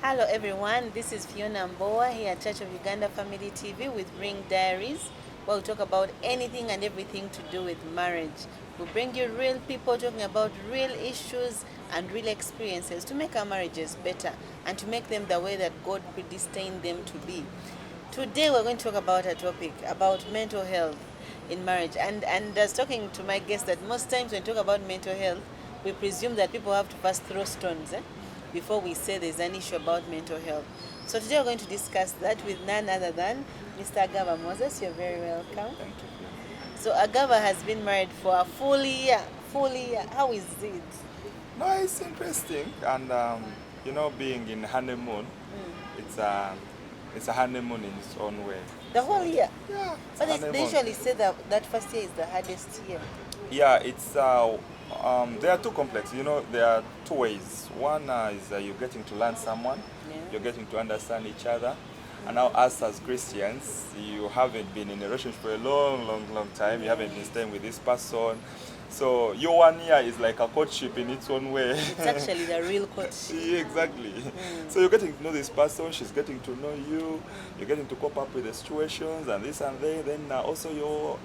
Hello everyone, this is Fiona Mboa here at Church of Uganda Family TV with Ring Diaries, where we talk about anything and everything to do with marriage. We bring you real people talking about real issues and real experiences to make our marriages better and to make them the way that God predestined them to be. Today we're going to talk about a topic about mental health in marriage. And as talking to my guest that most times when we talk about mental health, we presume that people have to first throw stones before we say there's an issue about mental health. So today we're going to discuss that with none other than Mr. Agaba Moses. You're very welcome. Thank you. So Agaba has been married for a full year. Full year. How is it? No, it's interesting, and being in honeymoon, it's a honeymoon in its own way. The whole year. Yeah, it's But a they honeymoon. usually say that that first year is the hardest year. Yeah, it's there are two complex. There are two ways. One is you're getting to learn someone, Yeah. you're getting to understand each other. And now, us as Christians, you haven't been in a relationship for a long time. You haven't been staying with this person. So your 1 year is like a courtship in its own way. It's actually the real courtship. Yeah, exactly. So you're getting to know this person, she's getting to know you, you're getting to cope up with the situations and this and that. Then also your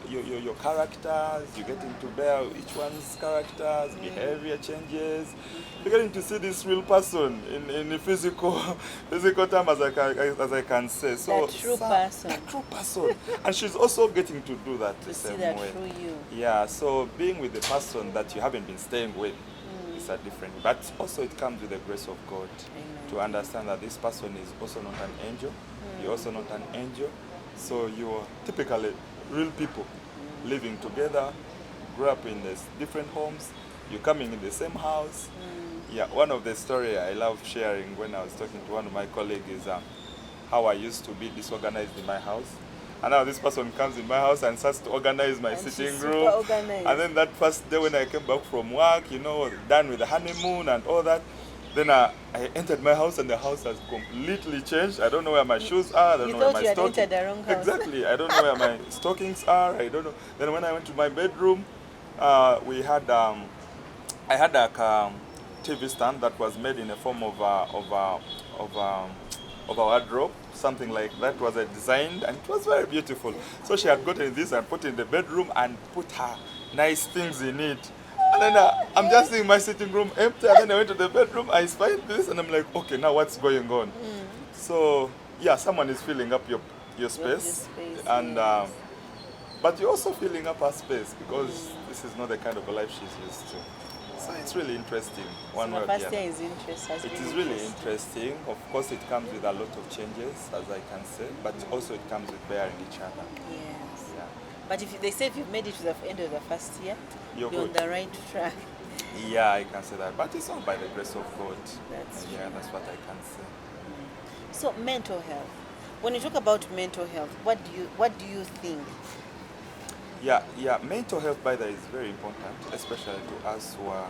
characters, you're getting to bear each one's characters, behavior changes. You're getting to see this real person in the physical term, as I can say. So That true person. that true person, and she's also getting to do that To the see same that way. through you. Yeah, so being with the person that you haven't been staying with is a different. But also it comes with the grace of God Amen. to understand that this person is also not an angel. You're also not an angel. So you're typically real people living together, grew up in this different homes. You're coming in the same house. Yeah, one of the story I love sharing when I was talking to one of my colleagues is how I used to be disorganized in my house. And now this person comes in my house and starts to organize my And she's sitting super room. organized. And then that first day when I came back from work, done with the honeymoon and all that, then I entered my house and the house has completely changed. I don't know where my shoes are. I don't You know where thought my you had stockings. entered the wrong house. Exactly. I don't know where my stockings are. I don't know. Then when I went to my bedroom, we had I had a TV stand that was made in the form of a wardrobe, something like that was designed, and it was very beautiful. So she had gotten this and put it in the bedroom and put her nice things in it. And then I'm just seeing my sitting room empty, and then I went to the bedroom, I spied this, and I'm like, okay, now what's going on? So yeah, someone is filling up your space, space, and yes. but you're also filling up her space because this is not the kind of a life she's used to. So it's really interesting. One So way the or the first other. year is interesting. It is really interesting. Of course, it comes with a lot of changes, as I can say, but also it comes with bearing each other. Yes. Yeah. But if they say if you've made it to the end of the first year, You're you're on good. the right track. Yeah, I can say that. But it's all by the grace of God. That's Yeah, true. that's what I can say. So mental health. When you talk about mental health, what do you think? Yeah. Mental health, by the way, is very important, especially to us who are,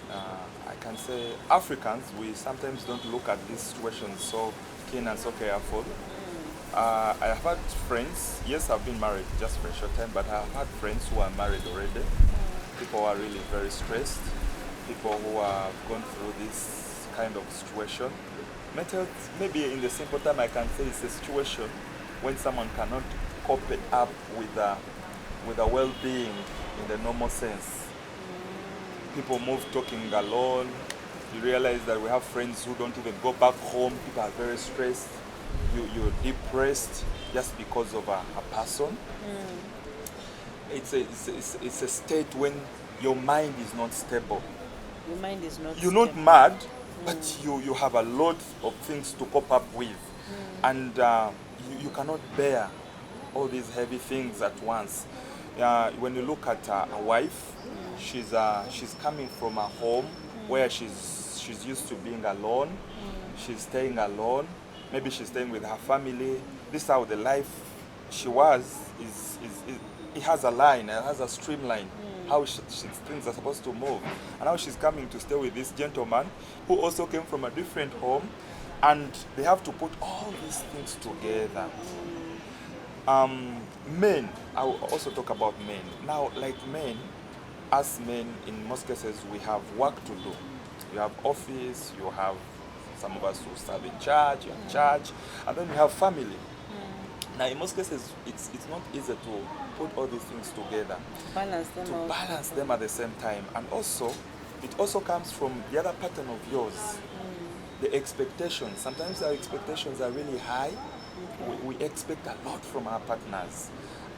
I can say, Africans. We sometimes don't look at this situation so keen and so careful. I have had friends, yes, I've been married just for a short time, but I've had friends who are married already. People who are really very stressed, people who have gone through this kind of situation. Mental, maybe in the simple term, I can say it's a situation when someone cannot cope it up with a well-being in the normal sense. People move talking alone. You realize that we have friends who don't even go back home. People are very stressed. You're depressed just because of a person. It's a state when your mind is not stable. Your mind is not You're not stable. mad, but you have a lot of things to cope up with. And you cannot bear all these heavy things at once. When you look at a wife, she's coming from a home where she's used to being alone. She's staying alone. Maybe she's staying with her family. This is how the life she was is it has a line, it has a streamline. How things are supposed to move. And now she's coming to stay with this gentleman who also came from a different home, and they have to put all these things together. Men, I will also talk about men. Now, like men, as men, in most cases, we have work to do. You have office, you have Some of us who serve in church, you're in church, and then you have family. Now, in most cases, it's not easy to put all these things together, Balance them to out. balance them at the same time. And also, it also comes from the other pattern of yours, the expectations. Sometimes our expectations are really high. We expect a lot from our partners,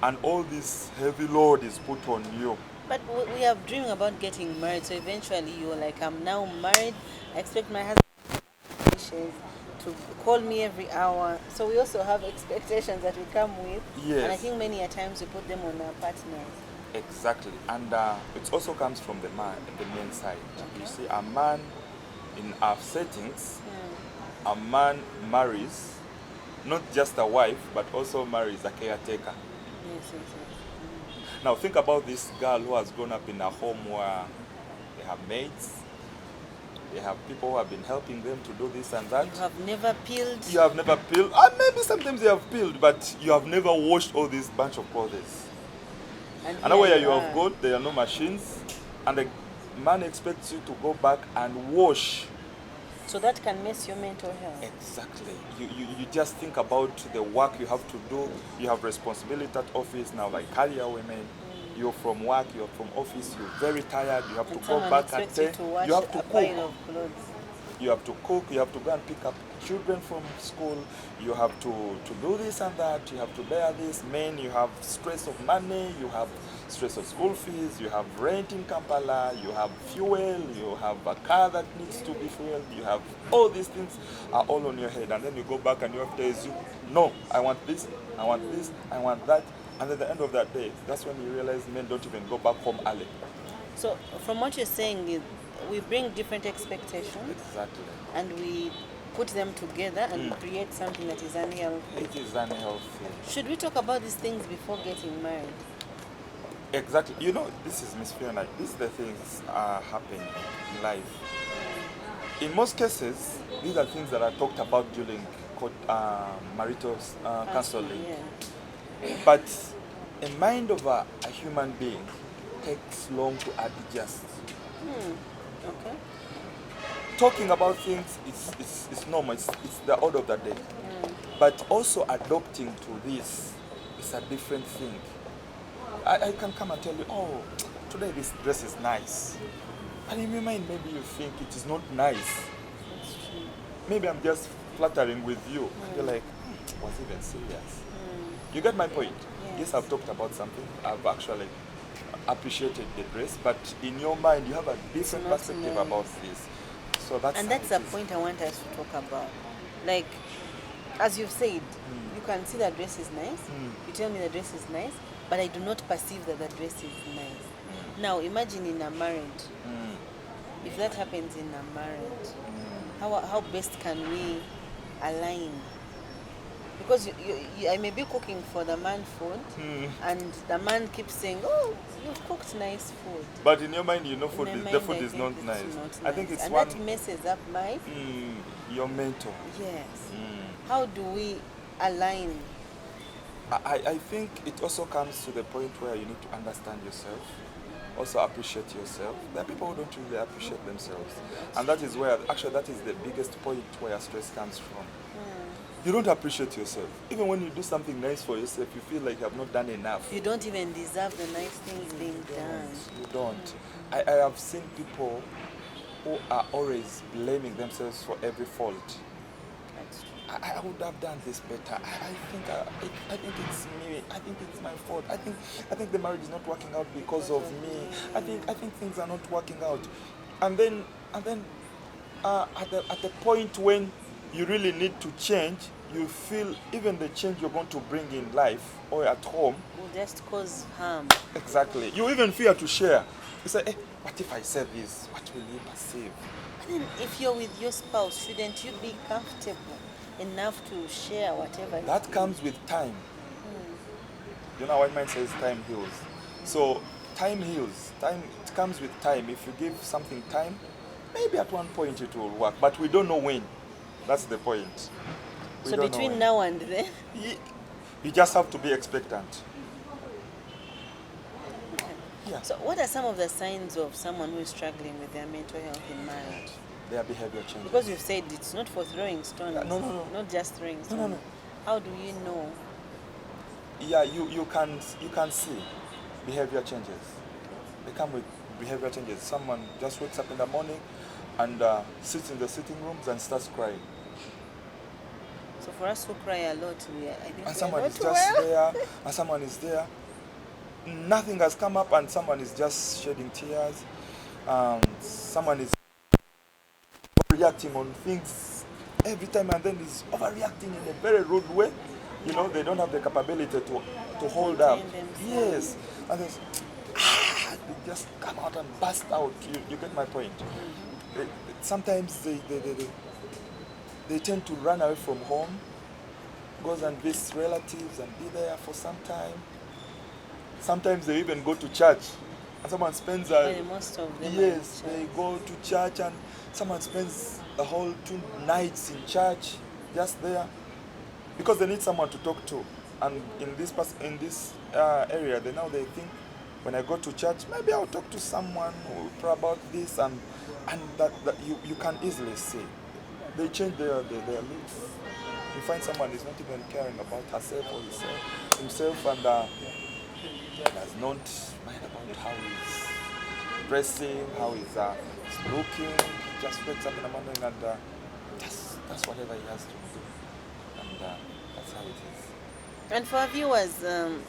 and all this heavy load is put on you. But we have dreamed about getting married, so eventually you're like, I'm now married. I expect my husband to call me every hour. So we also have expectations that we come with. Yes. And I think many a times we put them on our partners. Exactly, and it also comes from the men's side. You see, a man in our settings, a man marries not just a wife, but also marries a caretaker. Yes, yes, yes. Now think about this girl who has grown up in a home where they have maids, they have people who have been helping them to do this and that. You have never peeled. You have never peeled, maybe sometimes you have peeled, but you have never washed all this bunch of clothes. And where you have got, there are no machines, and the man expects you to go back and wash. So that can mess your mental health. Exactly. You just think about the work you have to do. You have responsibility at office now, like career women. You're from work, you're from office, you're very tired, you have And to go back at 10. You have to a cook. pile of clothes. You have to cook, you have to go and pick up children from school, you have to do this and that, you have to bear this. Men, you have stress of money, you have stress of school fees, you have rent in Kampala, you have fuel, you have a car that needs to be fueled, you have all these things are all on your head. And then you go back and your wife tells you, no, I want this, I want this, I want that. And at the end of that day, that's when you realize men don't even go back home early. So from what you're saying, we bring different expectations. Exactly. And we put them together and create something that is unhealthy. It is unhealthy. Should we talk about these things before getting married? Exactly. You know, this is Miss Fiona. These are the things happen in life. In most cases, these are things that are talked about during marital counseling. Yeah. But a mind of a human being takes long to adjust. Okay. Talking about things is normal, it's the order of the day. But also adopting to this is a different thing. I can come and tell you, oh, today this dress is nice. And in your mind, maybe you think it is not nice. Maybe I'm just flattering with you. You're like, was even serious? You get my point? Yes, I've talked about something. I've actually appreciated the dress, but in your mind, you have a different perspective about this. So that's the point I want us to talk about. Like, as you've said, you can see the dress is nice. You tell me the dress is nice, but I do not perceive that the dress is nice. Now, imagine in a marriage. If that happens in a marriage, how best can we align? Because I may be cooking for the man food, and the man keeps saying, "Oh, you've cooked nice food." But in your mind, you know, the food is not nice. I think it's that messes up my your mental. Yes. How do we align? I think it also comes to the point where you need to understand yourself, also appreciate yourself. There are people who don't really appreciate themselves, and that is the biggest point where stress comes from. You don't appreciate yourself. Even when you do something nice for yourself, you feel like you have not done enough. You don't even deserve the nice things being done. You don't. I have seen people who are always blaming themselves for every fault. That's true. I would have done this better. I think it's me. I think it's my fault. I think the marriage is not working out because of me. I think things are not working out. And then at the point when you really need to change, you feel even the change you're going to bring in life or at home will just cause harm. Exactly. You even fear to share. You say, what if I say this? What will he perceive? And then if you're with your spouse, shouldn't you be comfortable enough to share whatever? That comes with time. You know, white man says time heals. So time heals. It comes with time. If you give something time, maybe at one point it will work, but we don't know when. That's the point. So between now and then? You just have to be expectant. Okay. Yeah. So what are some of the signs of someone who is struggling with their mental health in marriage? their behavior changes. Because you've said it's not for throwing stones. No. Not just throwing stones. No. How do you know? Yeah, you can see behavior changes. They come with behavior changes. Someone just wakes up in the morning and sits in the sitting rooms and starts crying. So for us who cry a lot, I think And we someone are is not just well. there, and someone is there. Nothing has come up, and someone is just shedding tears. Someone is reacting on things every time, and then is overreacting in a very rude way. You know, they don't have the capability to hold up. Contain themselves. Yes, and they just come out and burst out. You get my point. Sometimes they tend to run away from home, goes and visit relatives and be there for some time. Sometimes they even go to church, and someone spends Most of them are in yes, church. they go to church, and someone spends the whole 2 nights in church, just there, because they need someone to talk to. And in this area, they think, when I go to church, maybe I'll talk to someone who will pray about this, and that you can easily see. They change their lives. You find someone is not even caring about herself or himself, and does not mind about how he's dressing, how he's looking. He just wakes up in the morning and that's whatever he has to do, and that's how it is. And for our viewers,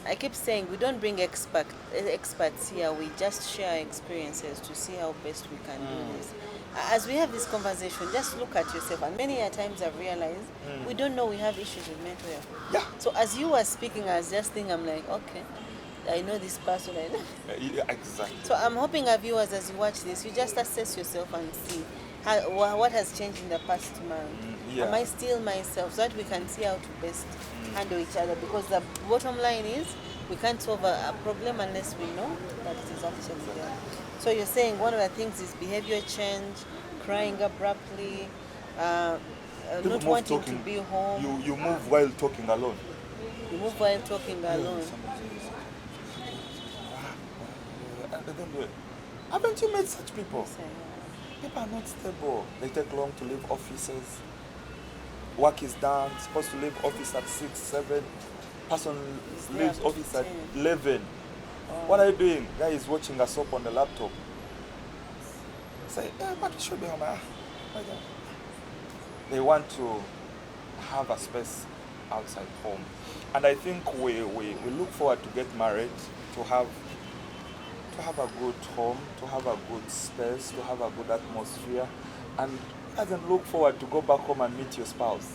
I keep saying we don't bring experts here. We just share experiences to see how best we can do this. As we have this conversation, just look at yourself. And many a times I've realized we don't know we have issues with mental health. Yeah. So as you were speaking, I was just thinking, I'm like, okay, I know this person. I know. Yeah, exactly. So I'm hoping our viewers, as you watch this, you just assess yourself and see what has changed in the past month. Yeah. Am I still myself? So that we can see how to best handle each other. Because the bottom line is we can't solve a problem unless we know that it is actually there. So you're saying one of the things is behavior change, crying abruptly, not People move wanting talking. to be home. You move while talking alone. You move while talking alone. And they don't do it. Haven't you met such people? So, People are not stable. They take long to leave offices. Work is done. Supposed to leave office at 6, 7. Person there leaves up to office at 10. 11. What are you doing? Guy is watching a soap on the laptop. Say, yeah, but we should be home. They want to have a space outside home. And I think we look forward to get married, to have a good home, to have a good space, to have a good atmosphere, and doesn't look forward to go back home and meet your spouse.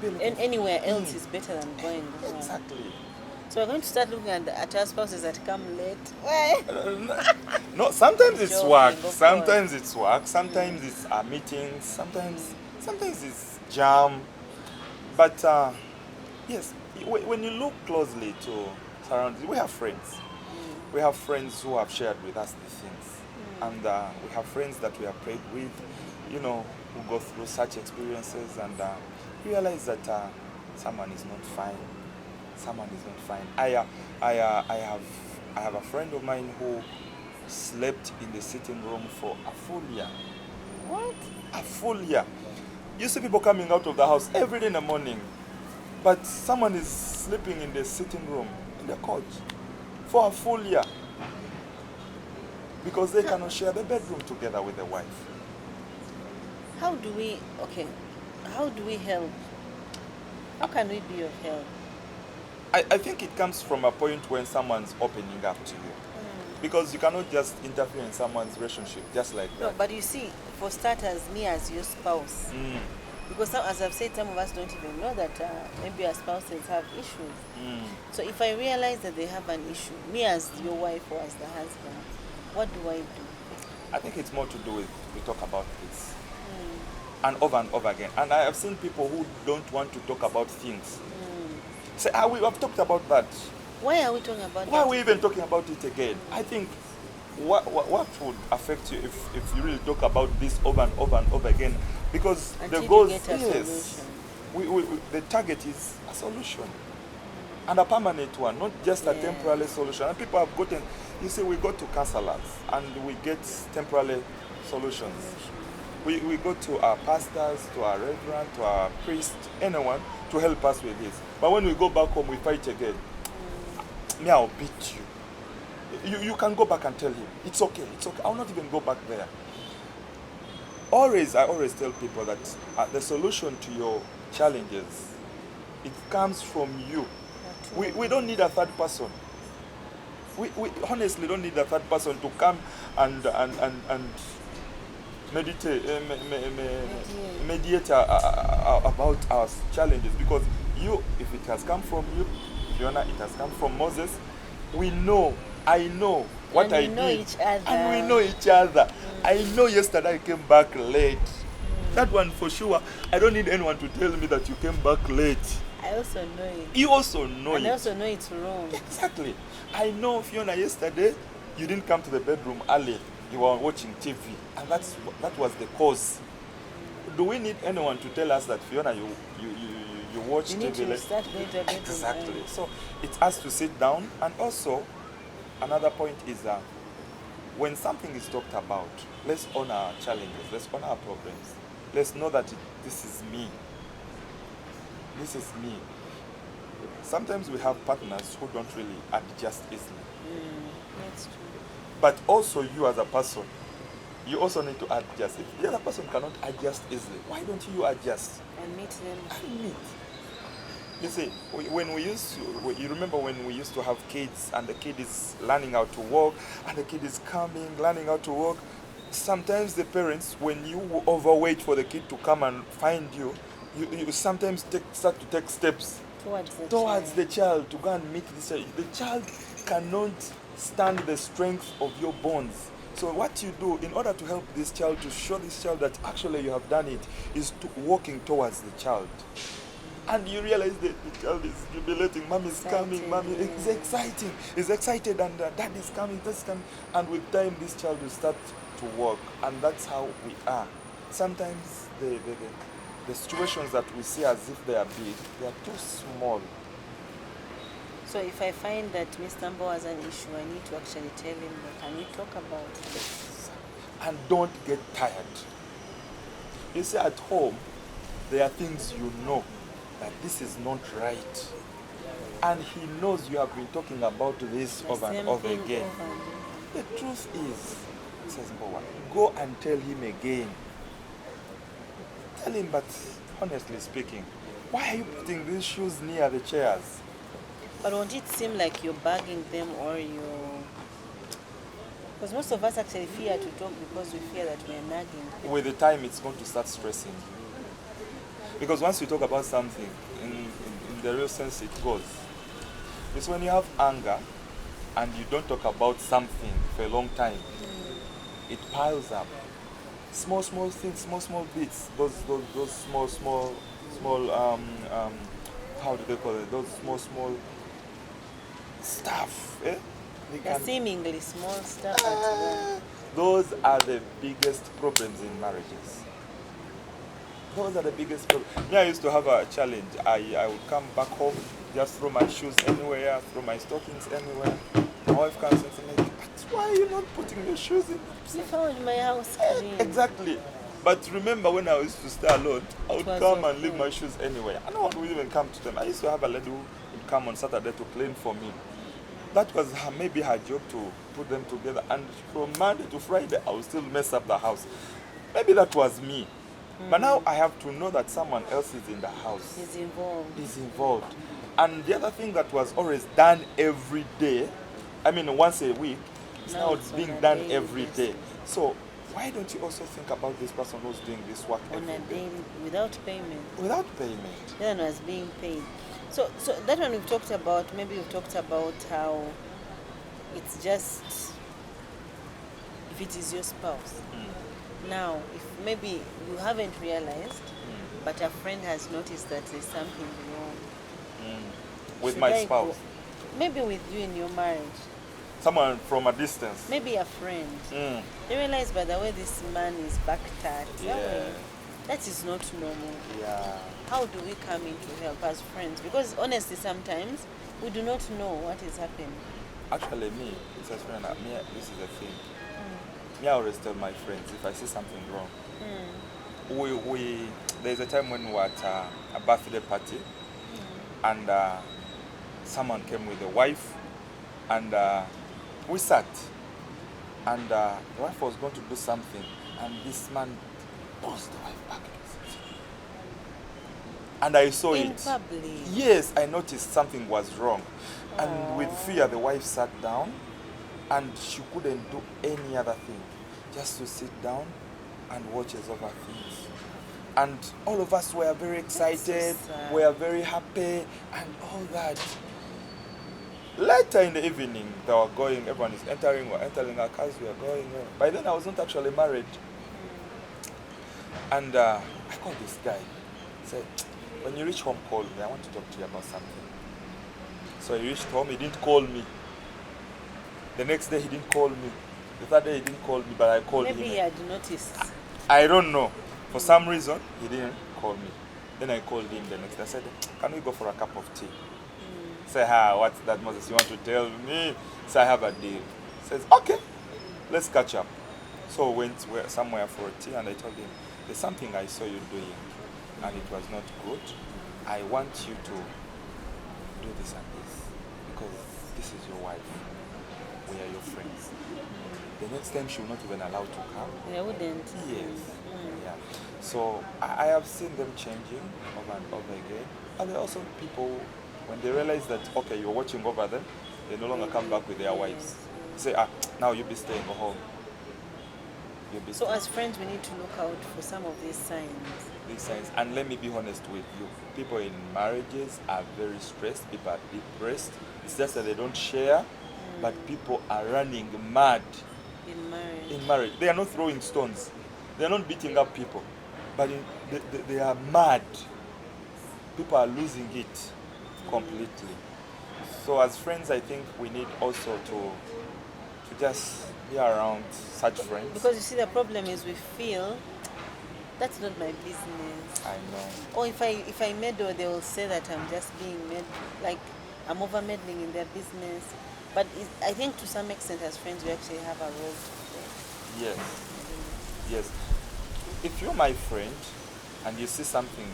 And anywhere else is better than going home. Exactly. So we're going to start looking at our spouses that come late. Why? No, sometimes it's Joking, work. of course. Sometimes it's work. Sometimes it's meetings. Sometimes it's jam. But yes, when you look closely to surroundings, we have friends. We have friends who have shared with us these things, and we have friends that we have prayed with, who go through such experiences and realize that someone is not fine. Someone is not fine. I have a friend of mine who slept in the sitting room for a full year. What? A full year. You see people coming out of the house every day in the morning, but someone is sleeping in the sitting room, in the couch, for a full year. Because they cannot share the bedroom together with the wife. How do we help? How can we be of help? I think it comes from a point when someone's opening up to you. Because you cannot just interfere in someone's relationship just like No, that. but you see, for starters, me as your spouse, because some, as I've said, some of us don't even know that maybe our spouses have issues. So if I realize that they have an issue, me as your wife or as the husband, what do I do? I think it's more to do with, we talk about this. And over again. And I have seen people who don't want to talk about things. Say, we have talked about that. Why are we talking about Why that? are we even talking about it again? I think what would affect you if you really talk about this over and over again? Because Until the you goals, get a yes, solution. the target is a solution. And a permanent one, not just a temporary solution. And people have gotten, you see, we go to counselors and we get temporary solutions. We go to our pastors, to our reverend, to our priest, anyone to help us with this. But when we go back home, we fight again. Me, I'll beat you. You can go back and tell him, it's okay, it's okay. I'll not even go back there. I always tell people that the solution to your challenges, it comes from you. We don't need a third person. We honestly don't need a third person to come and meditate, mediate about our challenges, because if it has come from you, Fiona, it has come from Moses. I know what And I we know did, each other. and we know each other. I know yesterday I came back late. That one for sure. I don't need anyone to tell me that you came back late. I also know it. You also know And it. I also know it's wrong. Exactly. I know, Fiona, yesterday you didn't come to the bedroom early. You were watching TV, and that was the cause. Do we need anyone to tell us that, Fiona, you watch You need TV to late? start going to a bedroom. Exactly. early. So it's us to sit down, and also another point is when something is talked about, let's honor our challenges, let's honor our problems. Let's know that this is me. This is me. Sometimes we have partners who don't really adjust easily. That's true. But also you as a person, you also need to adjust. If the other person cannot adjust easily, why don't you adjust? And meet them. And meet. You see, when we used to, you remember when we used to have kids and the kid is learning how to walk and the kid is coming, learning how to walk. Sometimes the parents, when you overwait for the kid to come and find you, you sometimes start to take steps Towards the child to go and meet this child. The child cannot stand the strength of your bonds. So what you do in order to help this child, to show this child that actually you have done it, is to walking towards the child. And you realize that the child is jubilating, mommy is coming, mommy, it's exciting, it's excited, and dad is coming, that's coming. And with time, this child will start to walk, and that's how we are. Sometimes the situations that we see as if they are big, they are too small. So if I find that Mr. Mbo has an issue, I need to actually tell him that, can we talk about this? And don't get tired. You see, at home, there are things you know that this is not right. And he knows you have been talking about this over and over again. The truth is, says Mbowa, go and tell him again. Tell him, but honestly speaking, why are you putting these shoes near the chairs? But won't it seem like you're bugging them, or you're... Because most of us actually fear to talk because we fear that we're nagging. With the time, it's going to start stressing. Because once you talk about something, in the real sense it goes. It's when you have anger and you don't talk about something for a long time, it piles up. Small things, small bits, those small, how do they call it? Those small stuff. Eh? They're seemingly small stuff at those are the biggest problems in marriages. Those are the biggest problems. Me, I used to have a challenge. I would come back home, just throw my shoes anywhere, throw my stockings anywhere. My wife comes and says, but why are you not putting your shoes in? You found my house clean. Exactly. But remember when I used to stay alone, I would come and leave my shoes anywhere. And no one would even come to them. I used to have a lady who would come on Saturday to clean for me. That was maybe her job, to put them together. And from Monday to Friday, I would still mess up the house. Maybe that was me. But now I have to know that someone else is in the house. Is involved. Is involved. And the other thing that was always done every day, once a week, is now being done every day. So why don't you also think about this person who's doing this work on every a day? daily, without payment? Without payment. The other one was being paid. So that one we've talked about. Maybe we've talked about how it's just if it is your spouse. Now, if maybe you haven't realized, but a friend has noticed that there's something wrong. With Should my I spouse. Maybe with you in your marriage. Someone from a distance. Maybe a friend. They realize, by the way, this man is backed. Yeah. That is not normal. Yeah. How do we come in to help as friends? Because honestly, sometimes we do not know what is happening. Actually, me, it says, friend, this is the thing. me, I always tell my friends if I see something wrong. There's a time when we were at a birthday party, and someone came with a wife, and we sat, and the wife was going to do something, and this man pushed the wife back. And I saw In it. public. Yes, I noticed something was wrong. And with fear, the wife sat down, and she couldn't do any other thing, just to sit down and watch us over things. And all of us were very excited, sad. we were very happy, and all that. Later in the evening, they were going, everyone is entering, we're entering our cars, we are going. By then, I wasn't actually married. And I called this guy, said, when you reach home, call me, I want to talk to you about something. So he reached home, he didn't call me. The next day, he didn't call me. The third day, he didn't call me, but I called him. Maybe he had noticed. I don't know. For some reason, he didn't call me. Then I called him the next day. I said, can we go for a cup of tea? Say, what's that, Moses? You want to tell me? Say, I have a deal. Says, okay, let's catch up. So we went somewhere for a tea, and I told him, there's something I saw you doing, and it was not good. I want you to do this and this, because this is your wife. We are your friends. The next time she will not even allow to come. They wouldn't. Yes. Yeah. So I have seen them changing over and over again. And there are also people, when they realize that, okay, you're watching over them, they no longer come back with their wives. Say, now you be staying home. So as friends, we need to look out for some of these signs. These signs. And let me be honest with you. People in marriages are very stressed. People are depressed. It's just that they don't share. But people are running mad in marriage. They are not throwing stones. They are not beating up people. But they are mad. People are losing it completely. So as friends, I think we need also to just be around such friends. Because you see, the problem is we feel that's not my business. I know. Or if I meddle, they will say that I'm just being like I'm over meddling in their business. But I think to some extent, as friends, we actually have a role to play. Yes. Yes. If you're my friend and you see something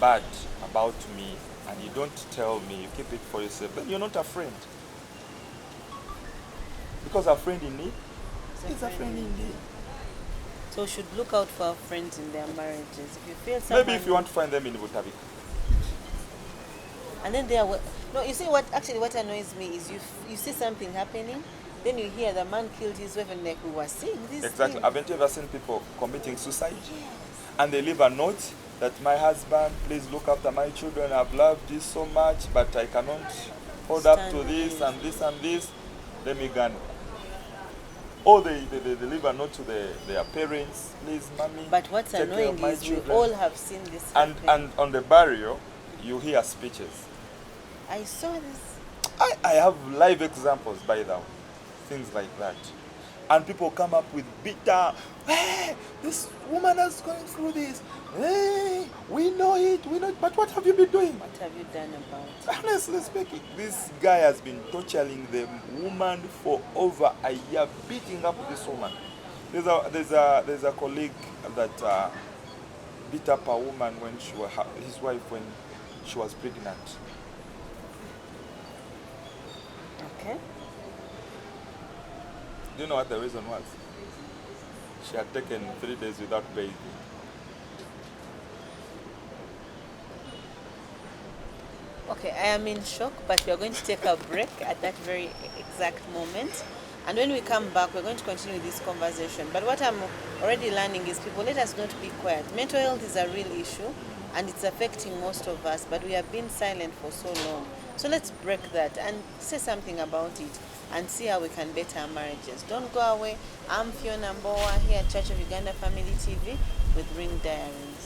bad about me and you don't tell me, you keep it for yourself, then you're not a friend. Because a friend in need is a friend indeed. So we should look out for our friends in their marriages. If you feel someone, maybe if you want to find them in Butabik. And then they are no. You see what annoys me is you see something happening, then you hear the man killed his wife and like we were seeing this. Exactly. Thing. Haven't you ever seen people committing suicide? Yes. And they leave a note that my husband, please look after my children. I've loved you so much, but I cannot hold up to this and this and this. Let me go. Or they leave a note to their parents, please, mommy. But what's take care of annoying my is children. we all have seen this And on the barrier, you hear speeches. I saw this. I have live examples by them, things like that. And people come up with bitter, hey, this woman is going through this. Hey, we know it, but what have you been doing? What have you done about it? Honestly speaking, this guy has been torturing the woman for over a year, beating up this woman. There's a colleague that beat up a woman when his wife when she was pregnant. Okay. Do you know what the reason was? She had taken 3 days without bathing. Okay, I am in shock, but we are going to take a break at that very exact moment. And when we come back, we're going to continue this conversation. But what I'm already learning is people, let us not be quiet. Mental health is a real issue, and it's affecting most of us, but we have been silent for so long. So let's break that and say something about it and see how we can better our marriages. Don't go away. I'm Fiona Mbowa here at Church of Uganda Family TV with Ring Diaries.